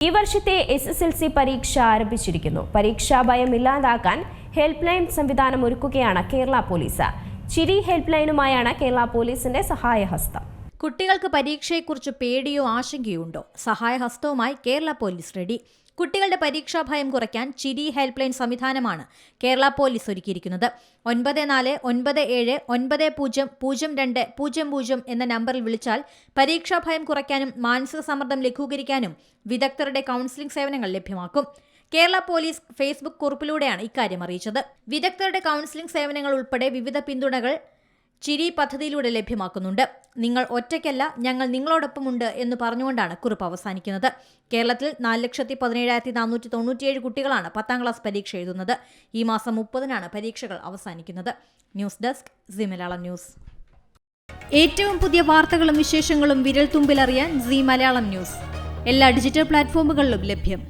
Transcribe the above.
ഈ വർഷത്തെ SSLC പരീക്ഷ ആരംഭിച്ചിരിക്കുന്നു. പരീക്ഷാ ഭയം ഇല്ലാതാക്കാൻ ഹെൽപ്പ് ലൈൻ സംവിധാനം ഒരുക്കുകയാണ് കേരള പോലീസ്. ചിരി ഹെൽപ്പ് ലൈനുമായാണ് കേരള പോലീസിന്റെ സഹായഹസ്തം. കുട്ടികൾക്ക് പരീക്ഷയെക്കുറിച്ച് പേടിയോ ആശങ്കയോ ഉണ്ടോ? സഹായഹസ്തവുമായി കേരള പോലീസ് റെഡി. കുട്ടികളുടെ പരീക്ഷാ ഭയം കുറയ്ക്കാൻ ചിരി ഹെൽപ്പ് ലൈൻ സംവിധാനമാണ് കേരള പോലീസ് ഒരുക്കിയിരിക്കുന്നത്. 94-97-90-02-00 എന്ന നമ്പറിൽ വിളിച്ചാൽ പരീക്ഷാ ഭയം കുറയ്ക്കാനും മാനസിക സമ്മർദ്ദം ലഘൂകരിക്കാനും വിദഗ്ധരുടെ കൗൺസിലിംഗ് സേവനങ്ങൾ ലഭ്യമാക്കും. കേരള പോലീസ് ഫേസ്ബുക്ക് കുറിപ്പിലൂടെയാണ് ഇക്കാര്യം അറിയിച്ചത്. വിദഗ്ധരുടെ കൗൺസിലിംഗ് സേവനങ്ങൾ ഉൾപ്പെടെ വിവിധ പിന്തുണകൾ ചിരി പദ്ധതിയിലൂടെ ലഭ്യമാക്കുന്നുണ്ട്. നിങ്ങൾ ഒറ്റയ്ക്കല്ല, ഞങ്ങൾ നിങ്ങളോടൊപ്പമുണ്ട് എന്ന് പറഞ്ഞുകൊണ്ടാണ് കുറിപ്പ് അവസാനിക്കുന്നത്. കേരളത്തിൽ 4,17,497 കുട്ടികളാണ് 10ാം ക്ലാസ് പരീക്ഷ എഴുതുന്നത്. ഈ മാസം 30-നാണ് പരീക്ഷകൾ അവസാനിക്കുന്നത്. News desk Zee Malayalam news. ഏറ്റവും പുതിയ വാർത്തകളും വിശേഷങ്ങളും വിരൽ തുമ്പിലറിയാൻ സീ മലയാളം ന്യൂസ് എല്ലാ ഡിജിറ്റൽ പ്ലാറ്റ്ഫോമുകളിലും ലഭ്യം.